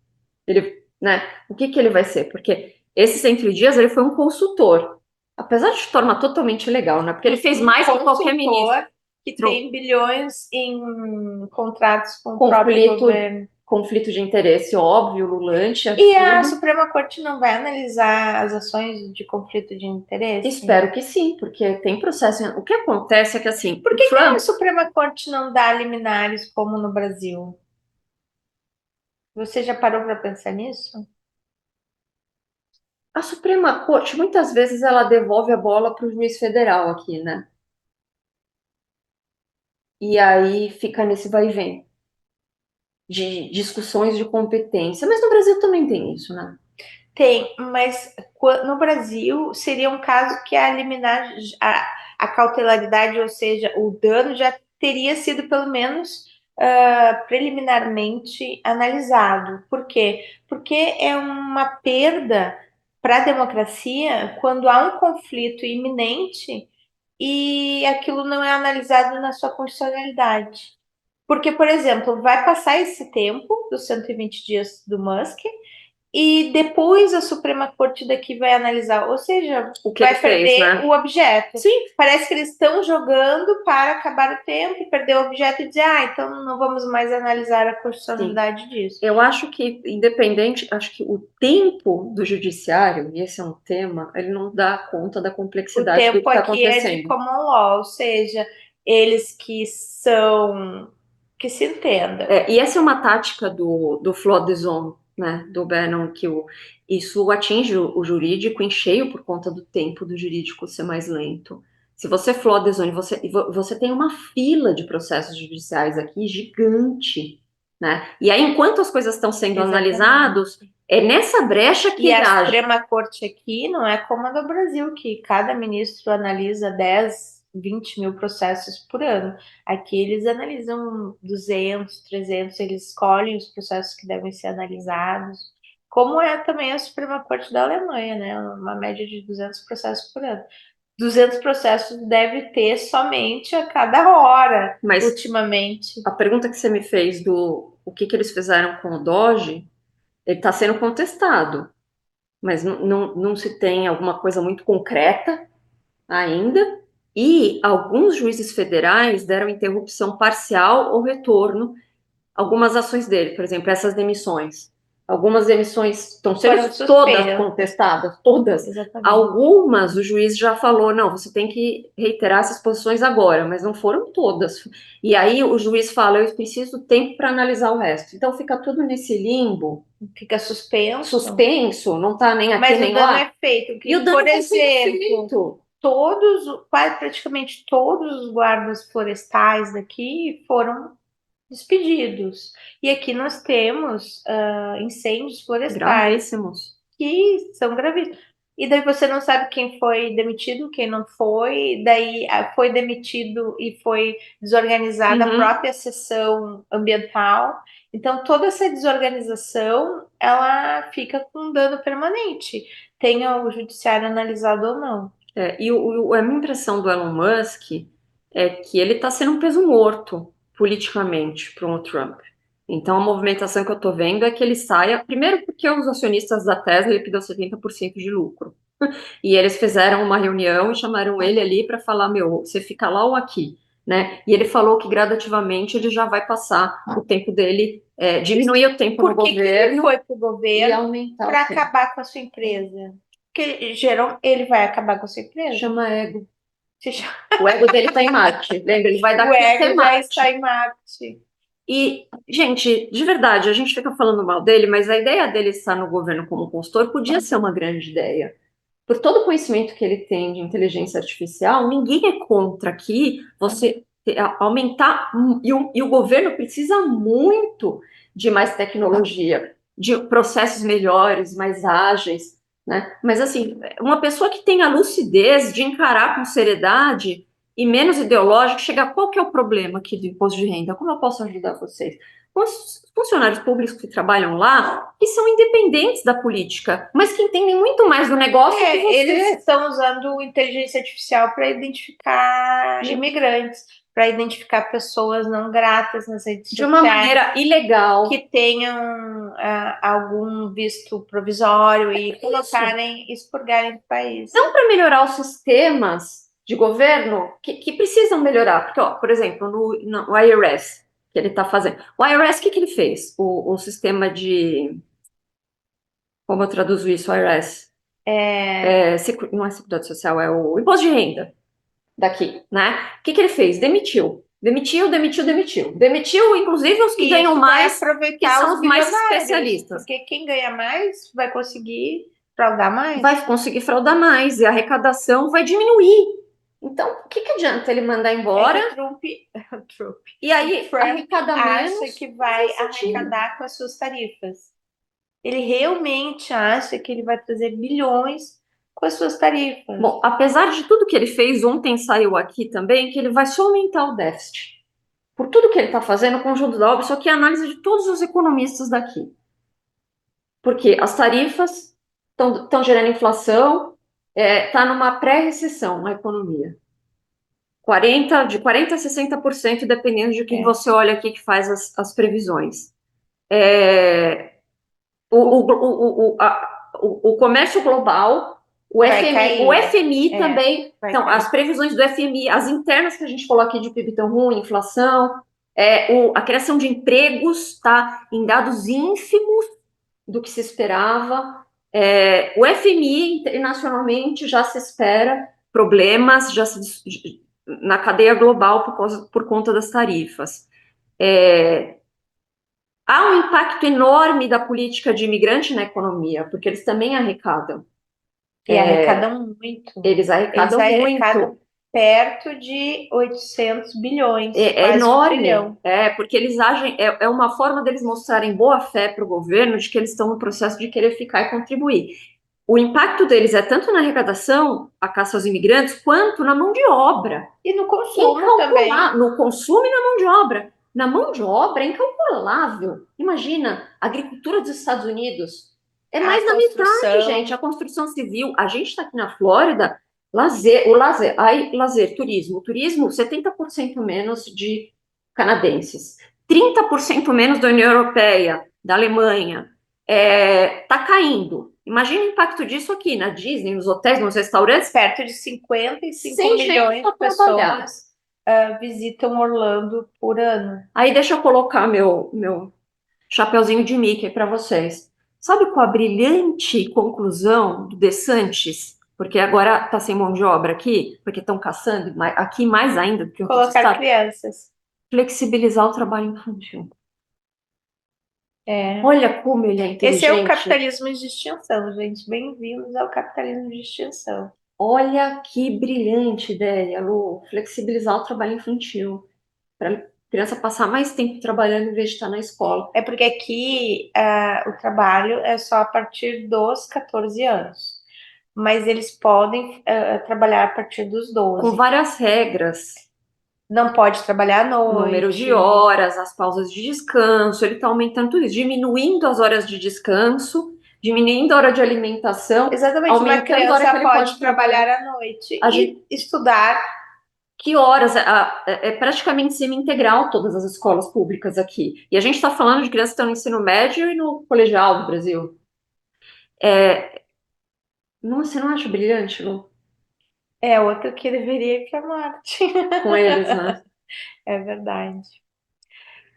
Speaker 1: Né? O que ele vai ser? Porque esses 100 dias ele foi um consultor. Apesar de forma totalmente legal, né? Porque ele fez mais que qualquer ministro.
Speaker 2: Que tem bilhões em contratos com o próprio governo.
Speaker 1: Conflito de interesse óbvio, lulante.
Speaker 2: E a Suprema Corte não vai analisar as ações de conflito de interesse?
Speaker 1: Espero que sim, porque tem processo. O que acontece é que assim...
Speaker 2: Por que a Suprema Corte não dá liminares como no Brasil? Você já parou para pensar nisso?
Speaker 1: A Suprema Corte, muitas vezes, ela devolve a bola para o juiz federal aqui, né? E aí fica nesse vai e vem de discussões de competência. Mas no Brasil também tem isso, né?
Speaker 2: Tem, mas no Brasil seria um caso que a liminar, a cautelaridade, ou seja, o dano já teria sido pelo menos preliminarmente analisado. Por quê? Porque é uma perda para a democracia quando há um conflito iminente e aquilo não é analisado na sua constitucionalidade. Porque, por exemplo, vai passar esse tempo dos 120 dias do Musk e depois a Suprema Corte daqui vai analisar, ou seja,
Speaker 1: O que ele
Speaker 2: vai
Speaker 1: fez,
Speaker 2: perder
Speaker 1: né?
Speaker 2: o objeto.
Speaker 1: Sim.
Speaker 2: Parece que eles estão jogando para acabar o tempo e perder o objeto e dizer, então não vamos mais analisar a
Speaker 1: Sim.
Speaker 2: constitucionalidade disso.
Speaker 1: Eu acho que, independente, acho que o tempo do judiciário, e esse é um tema, ele não dá conta da
Speaker 2: O
Speaker 1: complexidade do que
Speaker 2: tempo
Speaker 1: está
Speaker 2: aqui é de
Speaker 1: acontecendo.
Speaker 2: common law, ou seja, eles que se entendam.
Speaker 1: E essa é uma tática do flood zone, né, do Bannon, isso atinge o jurídico em cheio por conta do tempo do jurídico ser mais lento. Se você flood zone, você tem uma fila de processos judiciais aqui gigante, né? E aí, enquanto as coisas estão sendo analisadas, é nessa brecha que
Speaker 2: E
Speaker 1: ele
Speaker 2: a
Speaker 1: age.
Speaker 2: Suprema Corte aqui não é como a do Brasil, que cada ministro analisa 10, 20 mil processos por ano. Aqui eles analisam 200, 300, eles escolhem os processos que devem ser analisados, como é também a Suprema Corte da Alemanha, né? Uma média de 200 processos por ano. 200 processos deve ter somente a cada hora,
Speaker 1: Mas
Speaker 2: ultimamente.
Speaker 1: a pergunta que você me fez do o que eles fizeram com o Doge, ele está sendo contestado, mas não se tem alguma coisa muito concreta ainda, e alguns juízes federais deram interrupção parcial ou retorno a algumas ações dele, por exemplo, essas demissões. Algumas demissões estão sendo
Speaker 2: Foram
Speaker 1: todas
Speaker 2: suspeitas.
Speaker 1: contestadas, todas.
Speaker 2: Exatamente.
Speaker 1: Algumas o juiz já falou, não, você tem que reiterar essas posições agora, mas não foram todas. E aí o juiz fala, eu preciso tempo para analisar o resto. Então fica tudo nesse limbo,
Speaker 2: Fica
Speaker 1: suspenso, não está nem aqui
Speaker 2: mas o
Speaker 1: nem
Speaker 2: dano
Speaker 1: lá.
Speaker 2: é feito.
Speaker 1: E o
Speaker 2: Que,
Speaker 1: dano
Speaker 2: por
Speaker 1: está sendo
Speaker 2: exemplo,
Speaker 1: feito.
Speaker 2: quase praticamente todos os guardas florestais daqui foram despedidos. E aqui nós temos incêndios florestais
Speaker 1: Gravíssimos.
Speaker 2: que são gravíssimos. E daí você não sabe quem foi demitido, quem não foi, daí foi demitido e foi desorganizada a
Speaker 1: Uhum.
Speaker 2: própria seção ambiental. Então, toda essa desorganização, ela fica com um dano permanente, tenha o judiciário analisado ou não.
Speaker 1: A minha impressão do Elon Musk é que ele está sendo um peso morto politicamente para o Trump. Então, a movimentação que eu estou vendo é que ele saia, primeiro porque os acionistas da Tesla ele deu 70% de lucro. E eles fizeram uma reunião e chamaram ele ali para falar, meu, você fica lá ou aqui, né? E ele falou que gradativamente ele já vai passar o tempo dele, diminuir o tempo no
Speaker 2: Por que que ele
Speaker 1: governo
Speaker 2: foi para o
Speaker 1: e
Speaker 2: governo
Speaker 1: aumentar o
Speaker 2: para
Speaker 1: tempo.
Speaker 2: acabar com a sua empresa? Porque geral, ele vai acabar com a sua empresa?
Speaker 1: Chama ego.
Speaker 2: Se chama-
Speaker 1: O ego dele está em Marte. Lembra? Ele vai
Speaker 2: O
Speaker 1: daqui até
Speaker 2: ego já está
Speaker 1: Marte.
Speaker 2: em Marte.
Speaker 1: E, gente, de verdade, a gente fica falando mal dele, mas a ideia dele estar no governo como consultor podia ser uma grande ideia. Por todo o conhecimento que ele tem de inteligência artificial, ninguém é contra que você aumentar, e o governo precisa muito de mais tecnologia, de processos melhores, mais ágeis, né? Mas, assim, uma pessoa que tem a lucidez de encarar com seriedade e menos ideológico, chegar, qual que é o problema aqui do imposto de renda? Como eu posso ajudar vocês? Os funcionários públicos que trabalham lá, que são independentes da política, mas que entendem muito mais do negócio que você.
Speaker 2: Eles estão usando inteligência artificial para identificar imigrantes, para identificar pessoas não gratas nas redes
Speaker 1: De uma
Speaker 2: sociais,
Speaker 1: maneira ilegal.
Speaker 2: que tenham algum visto provisório e colocarem, expurgarem do país.
Speaker 1: Não para melhorar os sistemas de governo que precisam melhorar. Porque, ó, por exemplo, no IRS, que ele está fazendo. O IRS, o que ele fez? O sistema de. Como eu traduzo isso, IRS? Não é Seguridade Social, é o Imposto de Renda daqui, né? O que ele fez? Demitiu. Demitiu, inclusive, os que
Speaker 2: E
Speaker 1: ganham
Speaker 2: isso vai
Speaker 1: mais, que
Speaker 2: aproveitar
Speaker 1: são
Speaker 2: os
Speaker 1: os mais
Speaker 2: bilionários,
Speaker 1: especialistas.
Speaker 2: porque quem ganha mais vai conseguir fraudar mais.
Speaker 1: Vai conseguir fraudar mais e a arrecadação vai diminuir. Então, o que adianta ele mandar embora?
Speaker 2: É que Trump
Speaker 1: E aí, arrecada menos.
Speaker 2: acha que vai arrecadar com as suas tarifas. Ele realmente acha que ele vai trazer bilhões com as suas tarifas.
Speaker 1: Bom, apesar de tudo que ele fez, ontem saiu aqui também que ele vai só aumentar o déficit. Por tudo que ele está fazendo, o conjunto da obra, isso aqui é a análise de todos os economistas daqui. Porque as tarifas estão gerando inflação, está numa pré-recessão na economia. de 40% a 60%, dependendo de quem
Speaker 2: É.
Speaker 1: você olha aqui que faz as previsões. É, o comércio global,
Speaker 2: Vai
Speaker 1: O
Speaker 2: cair.
Speaker 1: FMI
Speaker 2: É,
Speaker 1: também,
Speaker 2: vai
Speaker 1: então, as
Speaker 2: cair.
Speaker 1: previsões do FMI, as internas que a gente falou aqui de PIB tão ruim, inflação, a criação de empregos está em dados ínfimos do que se esperava. O FMI internacionalmente já se espera problemas na cadeia global por conta das tarifas. Há um impacto enorme da política de imigrante na economia, porque eles também arrecadam.
Speaker 2: E arrecadam muito.
Speaker 1: Eles
Speaker 2: Eles
Speaker 1: arrecadam
Speaker 2: arrecadam
Speaker 1: muito.
Speaker 2: perto de 800 bilhões,
Speaker 1: É
Speaker 2: quase um
Speaker 1: enorme,
Speaker 2: trilhão.
Speaker 1: porque eles agem, é uma forma deles mostrarem boa fé para o governo de que eles estão no processo de querer ficar e contribuir. O impacto deles é tanto na arrecadação, a caça aos imigrantes, quanto na mão de obra.
Speaker 2: E no consumo também.
Speaker 1: Incalculável, no consumo e na mão de obra. Na mão de obra é incalculável. Imagina, a agricultura dos Estados Unidos é
Speaker 2: A
Speaker 1: mais da metade, gente.
Speaker 2: construção.
Speaker 1: A construção civil. A gente está aqui na Flórida, lazer, turismo. O turismo, 70% menos de canadenses, 30% menos da União Europeia, da Alemanha. Tá caindo. Imagina o impacto disso aqui na Disney, nos hotéis, nos restaurantes.
Speaker 2: Perto de 55
Speaker 1: Sem gente
Speaker 2: milhões
Speaker 1: para
Speaker 2: de
Speaker 1: trabalhar.
Speaker 2: pessoas visitam Orlando por ano.
Speaker 1: Aí deixa eu colocar meu chapeuzinho de Mickey para vocês. Sabe qual a brilhante conclusão do DeSantis? Porque agora está sem mão de obra aqui, porque estão caçando, aqui mais ainda do que em outros
Speaker 2: Colocar
Speaker 1: estados.
Speaker 2: crianças.
Speaker 1: Flexibilizar o trabalho infantil.
Speaker 2: É.
Speaker 1: Olha como ele é
Speaker 2: Esse é o
Speaker 1: inteligente.
Speaker 2: capitalismo de extinção, gente. Bem-vindos ao capitalismo de extinção.
Speaker 1: Olha que brilhante ideia, Lu. Flexibilizar o trabalho infantil. Para a criança passar mais tempo trabalhando em vez de estar na escola.
Speaker 2: É porque aqui o trabalho é só a partir dos 14 anos. Mas eles podem trabalhar a partir dos
Speaker 1: Com
Speaker 2: 12.
Speaker 1: várias regras.
Speaker 2: Não pode trabalhar à
Speaker 1: Número de
Speaker 2: noite.
Speaker 1: horas, as pausas de descanso, ele está aumentando tudo isso, diminuindo as horas de descanso, diminuindo a hora de alimentação,
Speaker 2: Exatamente, uma
Speaker 1: aumentando a hora que
Speaker 2: criança
Speaker 1: ele
Speaker 2: pode
Speaker 1: pode trabalhar.
Speaker 2: trabalhar à noite
Speaker 1: A gente,
Speaker 2: e estudar.
Speaker 1: que horas? É praticamente semi-integral todas as escolas públicas aqui. E a gente está falando de crianças que estão no ensino médio e no colegial do Brasil. Não, você não acha brilhante, Lu?
Speaker 2: É outro que deveria ir para Marte.
Speaker 1: Com eles, né?
Speaker 2: É verdade.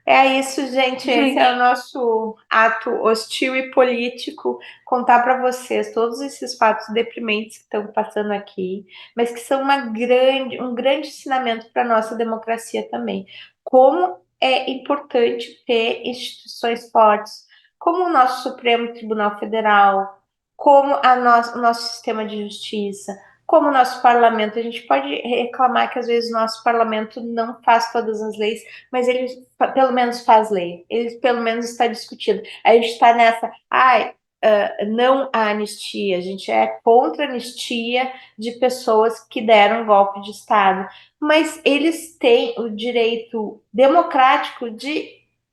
Speaker 2: É isso, gente. Esse é o
Speaker 1: Gente,
Speaker 2: nosso ato hostil e político. Contar para vocês todos esses fatos deprimentes que estão passando aqui, mas que são um grande ensinamento para a nossa democracia também. Como é importante ter instituições fortes, como o nosso Supremo Tribunal Federal, como o nosso sistema de justiça, como o nosso parlamento. A gente pode reclamar que às vezes o nosso parlamento não faz todas as leis, mas ele pelo menos faz lei, ele pelo menos está discutindo. A gente está nessa, não a anistia, a gente é contra a anistia de pessoas que deram golpe de Estado, mas eles têm o direito democrático de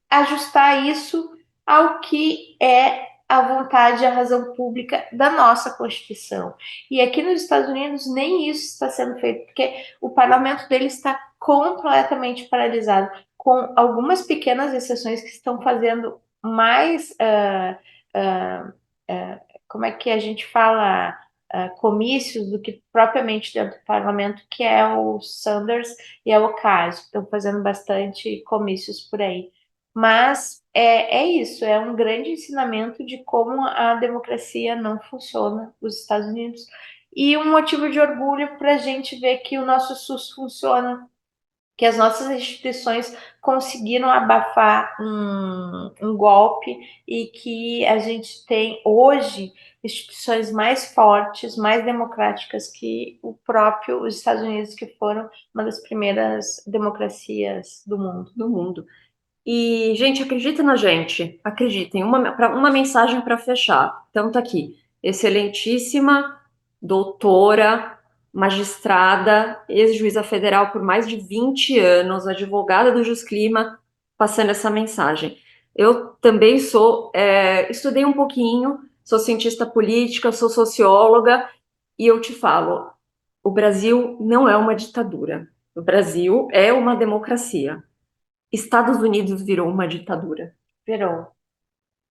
Speaker 2: ajustar isso ao que é a vontade e a razão pública da nossa Constituição. E aqui nos Estados Unidos nem isso está sendo feito, porque o parlamento dele está completamente paralisado, com algumas pequenas exceções que estão fazendo mais, como é que a gente fala, comícios do que propriamente dentro do parlamento, que é o Sanders e é o Ocasio, que estão fazendo bastante comícios por aí. Mas é isso, é um grande ensinamento de como a democracia não funciona nos Estados Unidos e um motivo de orgulho para a gente ver que o nosso SUS funciona, que as nossas instituições conseguiram abafar um golpe e que a gente tem hoje instituições mais fortes, mais democráticas que o próprio os Estados Unidos, que foram uma das primeiras democracias do mundo.
Speaker 1: do mundo. E, gente, acredita na gente. Acreditem. Uma mensagem para fechar. Então, tá aqui. Excelentíssima doutora, magistrada, ex-juíza federal por mais de 20 anos, advogada do Jusclima, passando essa mensagem. Eu também estudei um pouquinho, sou cientista política, sou socióloga, e eu te falo, o Brasil não é uma ditadura. O Brasil é uma democracia. Estados Unidos virou uma ditadura.
Speaker 2: Virou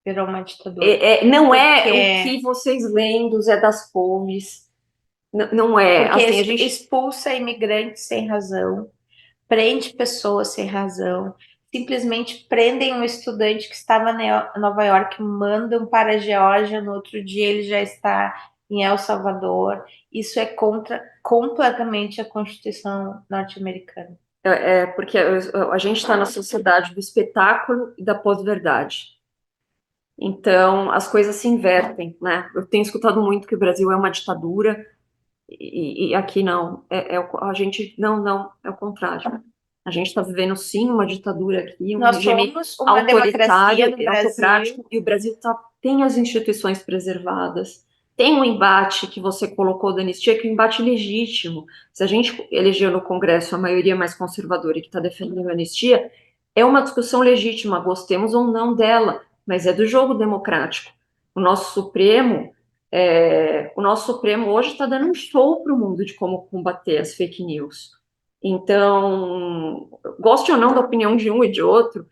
Speaker 2: uma ditadura.
Speaker 1: Não é o
Speaker 2: Porque,
Speaker 1: que vocês leem do Zé das Couves. Não é.
Speaker 2: porque
Speaker 1: Assim, a gente
Speaker 2: expulsa imigrantes sem razão, prende pessoas sem razão, simplesmente prendem um estudante que estava em Nova York, mandam para a Geórgia, no outro dia ele já está em El Salvador. Isso é contra completamente a Constituição norte-americana.
Speaker 1: porque a gente está na sociedade do espetáculo e da pós-verdade. Então, as coisas se invertem, né? Eu tenho escutado muito que o Brasil é uma ditadura e aqui não. A gente, não, é o contrário. A gente está vivendo, sim, uma ditadura aqui, um
Speaker 2: Nós
Speaker 1: regime
Speaker 2: somos uma democracia
Speaker 1: autoritário
Speaker 2: no
Speaker 1: e
Speaker 2: Brasil.
Speaker 1: autocrático, e o Brasil tem as instituições preservadas, tem um embate que você colocou da anistia, que é um embate legítimo. Se a gente elegeu no Congresso a maioria mais conservadora e que está defendendo a anistia, é uma discussão legítima, gostemos ou não dela, mas é do jogo democrático. O nosso Supremo hoje está dando um show para o mundo de como combater as fake news. Então, goste ou não da opinião de um e de outro,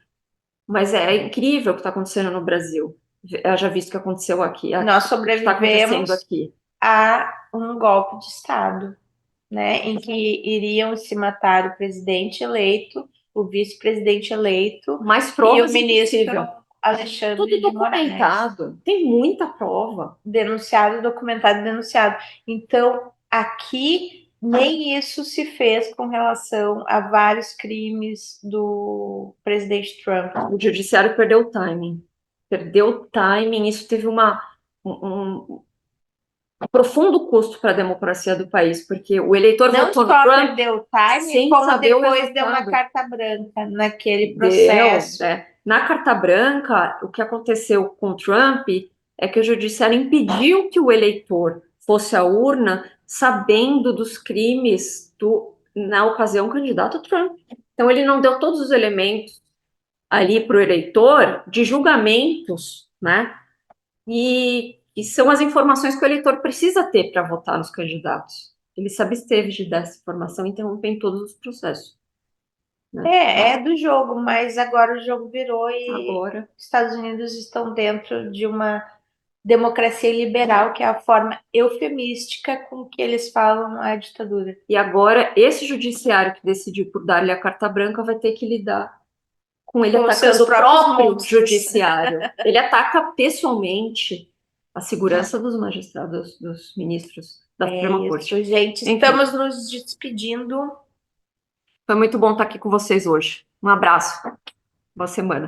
Speaker 1: mas é incrível o que está acontecendo no Brasil. Eu já visto o que aconteceu aqui,
Speaker 2: Nós
Speaker 1: o que está acontecendo
Speaker 2: sobrevivemos
Speaker 1: aqui.
Speaker 2: a um golpe de Estado, né, em que iriam se matar o presidente eleito, o vice-presidente eleito
Speaker 1: Mais
Speaker 2: e o
Speaker 1: provas
Speaker 2: ministro
Speaker 1: impossível.
Speaker 2: Alexandre
Speaker 1: Tudo
Speaker 2: de Moraes.
Speaker 1: documentado, tem muita prova.
Speaker 2: Denunciado, documentado, denunciado. Então, aqui nem isso se fez com relação a vários crimes do presidente Trump.
Speaker 1: O judiciário perdeu o timing. Perdeu o timing, isso teve um profundo custo para a democracia do país, porque o eleitor
Speaker 2: Não
Speaker 1: votou no
Speaker 2: só
Speaker 1: Trump
Speaker 2: perdeu o time,
Speaker 1: sem
Speaker 2: como
Speaker 1: saber o
Speaker 2: depois deu uma
Speaker 1: resultado.
Speaker 2: carta branca naquele
Speaker 1: Deu,
Speaker 2: processo.
Speaker 1: Na carta branca, o que aconteceu com o Trump é que o judiciário impediu que o eleitor fosse à urna sabendo dos crimes na ocasião, candidato Trump. Então, ele não deu todos os elementos ali para o eleitor de julgamentos, né? E são as informações que o eleitor precisa ter para votar nos candidatos. Ele se absteve de dar essa informação, interrompendo todos os processos. Né?
Speaker 2: É do jogo, mas agora o jogo virou e
Speaker 1: Agora,
Speaker 2: os Estados Unidos estão dentro de uma democracia liberal, que é a forma eufemística com que eles falam a ditadura.
Speaker 1: e agora esse judiciário que decidiu por dar-lhe a carta branca vai ter que lidar com ele
Speaker 2: Com os seus
Speaker 1: atacando o
Speaker 2: próprios
Speaker 1: próprio
Speaker 2: monstros.
Speaker 1: judiciário. Ele ataca pessoalmente a segurança dos magistrados, dos ministros da Suprema Corte.
Speaker 2: Isso, gente.
Speaker 1: Enfim.
Speaker 2: Estamos nos despedindo.
Speaker 1: Foi muito bom estar aqui com vocês hoje. Um abraço. Boa semana.